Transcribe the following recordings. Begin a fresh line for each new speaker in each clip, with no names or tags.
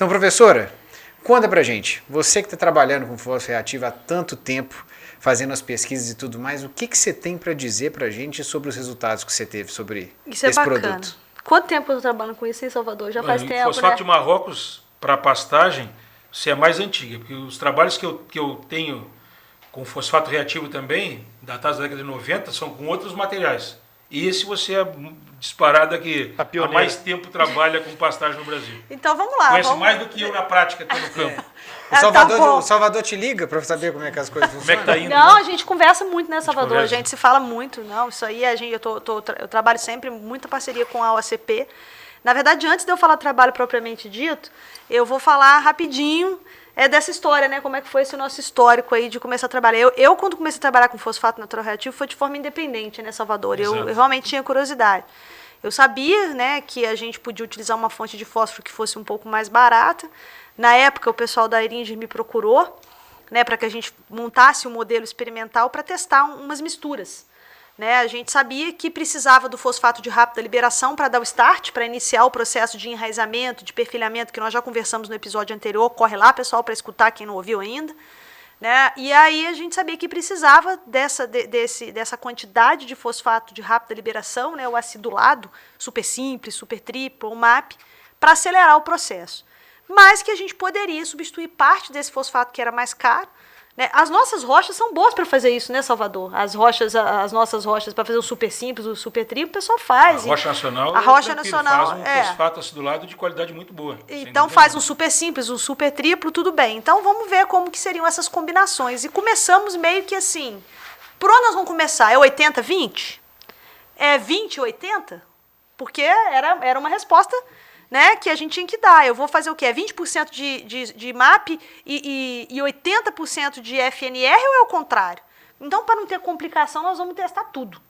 Então, professora, conta pra gente, você que está trabalhando com fósforo reativo há tanto tempo, fazendo as pesquisas e tudo mais, o que você tem para dizer pra gente sobre os resultados que você teve sobre
isso
esse
bacana.
produto?
Quanto tempo eu estou trabalhando com isso em Salvador? Já faz tempo,
fosfato
né?
de Marrocos para pastagem, isso é mais antiga, porque os trabalhos que eu tenho com fosfato reativo também, datados da década de 90, são com outros materiais. E esse você é disparado que há mais tempo trabalha com pastagem no Brasil.
Então vamos lá.
Conhece mais do que eu na prática, estou no campo.
O Salvador te liga para saber como é que as coisas funcionam?
Como é que tá indo?
Não,
né?
a gente conversa muito, né, Salvador? A
conversa.
gente se fala muito. Não, isso aí, eu trabalho sempre muita parceria com a OACP. Na verdade, antes de eu falar do trabalho propriamente dito, eu vou falar rapidinho dessa história, né? Como é que foi esse nosso histórico aí de começar a trabalhar. Eu quando comecei a trabalhar com fosfato natural reativo, foi de forma independente, né, Salvador? Eu realmente tinha curiosidade. Eu sabia, né, que a gente podia utilizar uma fonte de fósforo que fosse um pouco mais barata. Na época, o pessoal da Eringer me procurou, né, para que a gente montasse um modelo experimental para testar umas misturas. Né, a gente sabia que precisava do fosfato de rápida liberação para dar o start, para iniciar o processo de enraizamento, de perfilhamento, que nós já conversamos no episódio anterior. Corre lá, pessoal, para escutar quem não ouviu ainda. Né? E aí a gente sabia que precisava dessa quantidade de fosfato de rápida liberação, né, o acidulado, super simples, super triplo, o MAP, para acelerar o processo. Mas que a gente poderia substituir parte desse fosfato que era mais caro. Né? As nossas rochas são boas para fazer isso, né, Salvador? As nossas rochas para fazer o super simples, o super triplo, o pessoal faz.
A rocha nacional,
nacional
faz um fosfato acidulado de qualidade muito boa.
Então faz um super simples, um super triplo, tudo bem. Então vamos ver como que seriam essas combinações. E começamos meio que assim, por onde nós vamos começar? É 80-20? É 20-80? Porque era uma resposta, né, que a gente tinha que dar. Eu vou fazer o quê? É 20% de MAP e 80% de FNR ou é o contrário? Então, para não ter complicação, nós vamos testar tudo.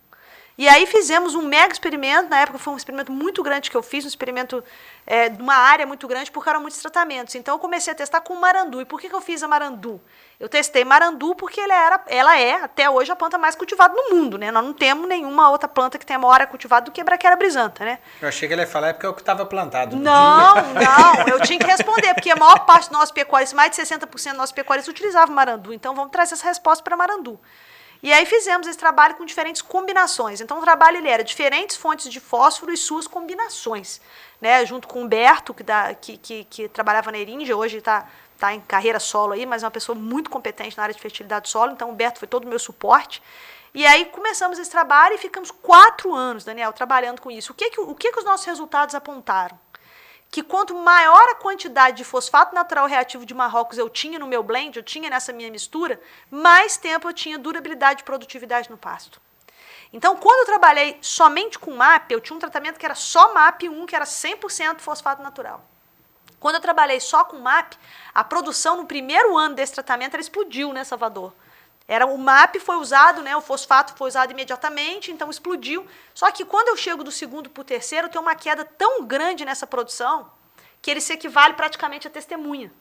E aí fizemos um mega experimento, na época foi um experimento muito grande que eu fiz, um experimento de uma área muito grande, porque eram muitos tratamentos. Então eu comecei a testar com marandu. E por que eu fiz a marandu? Eu testei marandu porque ela é, até hoje, a planta mais cultivada no mundo, né? Nós não temos nenhuma outra planta que tenha maior área cultivada do que a Braquiária brisanta, né?
Eu achei que ele ia falar é porque é o que estava plantado.
Não, eu tinha que responder, porque a maior parte dos nossos pecuaristas, mais de 60% dos nossos pecuaristas utilizavam marandu. Então vamos trazer essa resposta para marandu. E aí fizemos esse trabalho com diferentes combinações. Então o trabalho ele era diferentes fontes de fósforo e suas combinações. Né? Junto com o Humberto, que trabalhava na Eringer, hoje está em carreira solo aí, mas é uma pessoa muito competente na área de fertilidade do solo, então o Humberto foi todo o meu suporte. E aí começamos esse trabalho e ficamos 4 anos, Daniel, trabalhando com isso. O que os nossos resultados apontaram? Que quanto maior a quantidade de fosfato natural reativo de Marrocos eu tinha no meu blend, eu tinha nessa minha mistura, mais tempo eu tinha durabilidade e produtividade no pasto. Então, quando eu trabalhei somente com MAP, eu tinha um tratamento que era só MAP 1, que era 100% fosfato natural. Quando eu trabalhei só com MAP, a produção no primeiro ano desse tratamento ela explodiu, né, Salvador? O MAP foi usado, né, o fosfato foi usado imediatamente, então explodiu. Só que quando eu chego do segundo para o terceiro, eu tenho uma queda tão grande nessa produção que ele se equivale praticamente a testemunha.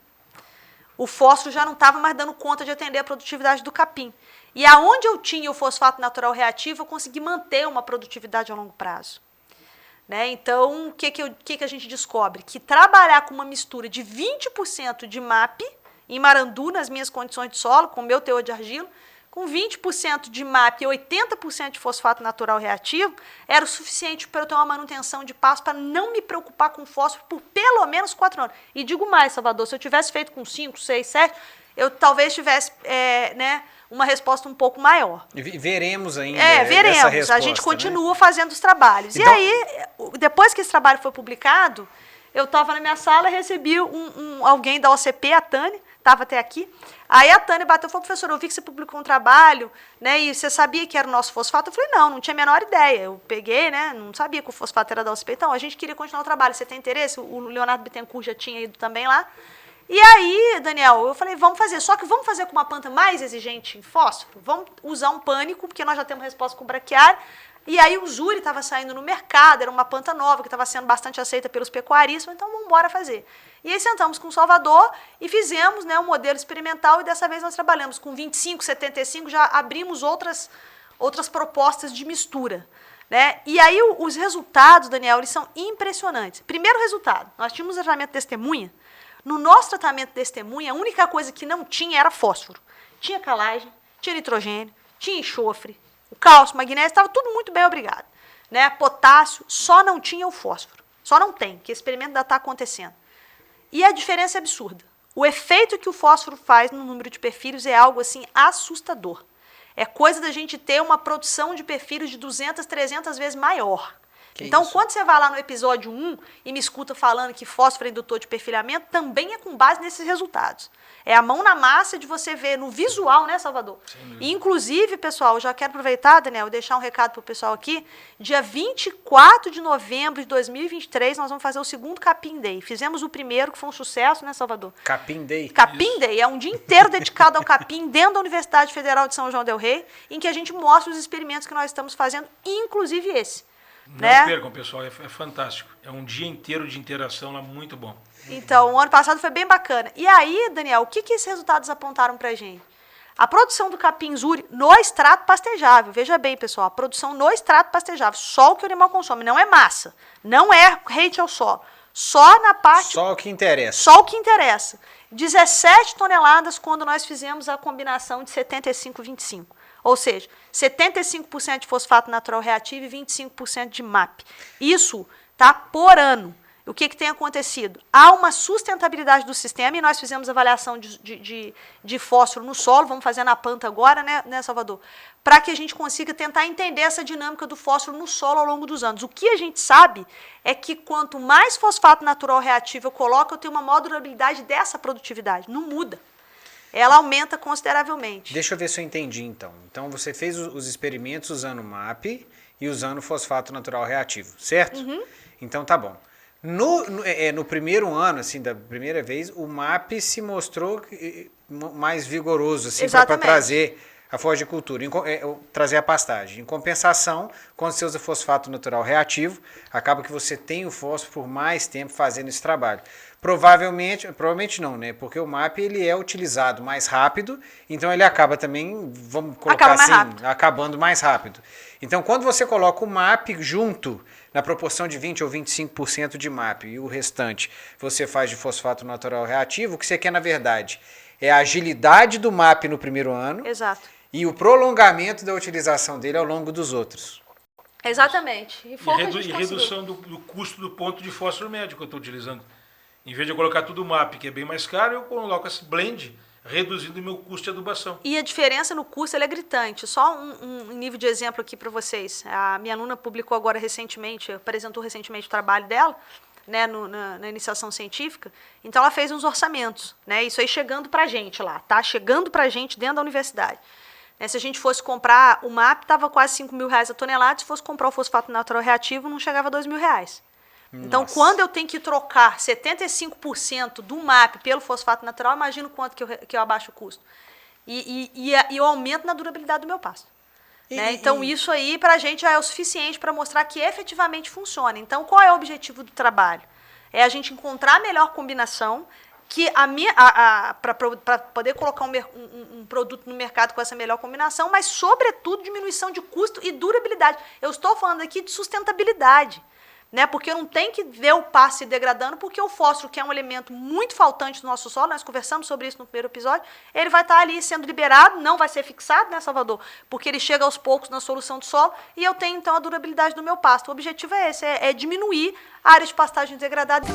O fósforo já não estava mais dando conta de atender a produtividade do capim. E aonde eu tinha o fosfato natural reativo, eu consegui manter uma produtividade a longo prazo. Né? Então, o que a gente descobre? Que trabalhar com uma mistura de 20% de MAP em marandu, nas minhas condições de solo, com o meu teor de argila, com 20% de MAP e 80% de fosfato natural reativo, era o suficiente para eu ter uma manutenção de pasto para não me preocupar com fósforo por pelo menos 4 anos. E digo mais, Salvador, se eu tivesse feito com 5, 6, 7, eu talvez tivesse uma resposta um pouco maior.
Veremos ainda
veremos.
essa resposta,
a gente continua fazendo os trabalhos.
Então,
e aí, depois que esse trabalho foi publicado, eu estava na minha sala e recebi alguém da OCP, a Tânia, estava até aqui. Aí a Tânia bateu e falou, professor, eu vi que você publicou um trabalho, né, e você sabia que era o nosso fosfato? Eu falei, não tinha a menor ideia. Eu peguei, né, não sabia que o fosfato era da OCP. Então, a gente queria continuar o trabalho. Você tem interesse? O Leonardo Bittencourt já tinha ido também lá. E aí, Daniel, eu falei, vamos fazer. Só que vamos fazer com uma planta mais exigente em fósforo? Vamos usar um pânico, porque nós já temos resposta com braquiária. E aí o Zuri estava saindo no mercado, era uma planta nova que estava sendo bastante aceita pelos pecuaristas, então vamos embora fazer. E aí sentamos com o Salvador e fizemos, né, um modelo experimental e dessa vez nós trabalhamos com 25, 75, já abrimos outras propostas de mistura. Né? E aí os resultados, Daniel, eles são impressionantes. Primeiro resultado, nós tínhamos um tratamento de testemunha No nosso tratamento de testemunha, a única coisa que não tinha era fósforo. Tinha calagem, tinha nitrogênio, tinha enxofre, o cálcio, o magnésio, estava tudo muito bem, obrigado. Né? Potássio, só não tinha o fósforo. Só não tem, que esse experimento ainda está acontecendo. E a diferença é absurda. O efeito que o fósforo faz no número de perfírios é algo assim assustador. É coisa da gente ter uma produção de perfírios de 200, 300 vezes maior. Então, quando você vai lá no episódio 1 e me escuta falando que fósforo é indutor de perfilhamento, também é com base nesses resultados. É a mão na massa de você ver no visual, né, Salvador? E, inclusive, pessoal, eu já quero aproveitar, Daniel, e deixar um recado para o pessoal aqui. Dia 24 de novembro de 2023, nós vamos fazer o segundo Capim Day. Fizemos o primeiro, que foi um sucesso, né, Salvador?
Capim Day?
Capim Day é um dia inteiro dedicado ao capim dentro da Universidade Federal de São João del Rei, em que a gente mostra os experimentos que nós estamos fazendo, inclusive esse.
Não percam, pessoal, é fantástico. É um dia inteiro de interação lá, muito bom.
Então, o ano passado foi bem bacana. E aí, Daniel, o que esses resultados apontaram pra gente? A produção do capim zuri no extrato pastejável, veja bem, pessoal, a produção no extrato pastejável, só o que o animal consome, não é massa, não é rente ao solo, só na parte...
Só o que interessa.
Só o que interessa. 17 toneladas quando nós fizemos a combinação de 75-25. Ou seja, 75% de fosfato natural reativo e 25% de MAP. Isso tá por ano. O que tem acontecido? Há uma sustentabilidade do sistema e nós fizemos avaliação de fósforo no solo, vamos fazer na planta agora, né, Salvador? Para que a gente consiga tentar entender essa dinâmica do fósforo no solo ao longo dos anos. O que a gente sabe é que quanto mais fosfato natural reativo eu coloco, eu tenho uma maior durabilidade dessa produtividade. Não muda. Ela aumenta consideravelmente.
Deixa eu ver se eu entendi, então. Então, você fez os experimentos usando MAP e usando fosfato natural reativo, certo?
Uhum.
Então, tá bom. No primeiro ano, assim, da primeira vez, o MAP se mostrou mais vigoroso, assim, para trazer a forjicultura, trazer a pastagem. Em compensação, quando você usa fosfato natural reativo, acaba que você tem o fósforo por mais tempo fazendo esse trabalho. Provavelmente não, né? Porque o MAP ele é utilizado mais rápido, então ele acaba também, vamos colocar assim, acabando mais rápido. Então, quando você coloca o MAP junto, na proporção de 20 ou 25% de MAP e o restante você faz de fosfato natural reativo, o que você quer, na verdade, é a agilidade do MAP no primeiro ano.
Exato.
E o prolongamento da utilização dele ao longo dos outros.
Exatamente.
E redução do custo do ponto de fósforo médio que eu estou utilizando. Em vez de eu colocar tudo MAP, que é bem mais caro, eu coloco esse blend, reduzindo o meu custo de adubação.
E a diferença no custo ela é gritante. Só um nível de exemplo aqui para vocês. A minha aluna publicou agora recentemente, apresentou recentemente o trabalho dela, né, na iniciação científica. Então, ela fez uns orçamentos. Né, isso aí chegando para a gente lá, tá? Chegando para a gente dentro da universidade. Se a gente fosse comprar o MAP, estava quase R$5.000 a tonelada. Se fosse comprar o fosfato natural reativo, não chegava a R$2.000. Então, quando eu tenho que trocar 75% do MAP pelo fosfato natural, imagino quanto que eu abaixo o custo. E eu aumento na durabilidade do meu pasto. Né? Então, isso aí, para a gente, já é o suficiente para mostrar que efetivamente funciona. Então, qual é o objetivo do trabalho? É a gente encontrar a melhor combinação para poder colocar um produto no mercado com essa melhor combinação, mas, sobretudo, diminuição de custo e durabilidade. Eu estou falando aqui de sustentabilidade, né? Porque eu não tenho que ver o pasto se degradando, porque o fósforo, que é um elemento muito faltante no nosso solo, nós conversamos sobre isso no primeiro episódio, ele vai estar ali sendo liberado, não vai ser fixado, né, Salvador? Porque ele chega aos poucos na solução do solo e eu tenho, então, a durabilidade do meu pasto. O objetivo é esse, é diminuir a área de pastagem degradada.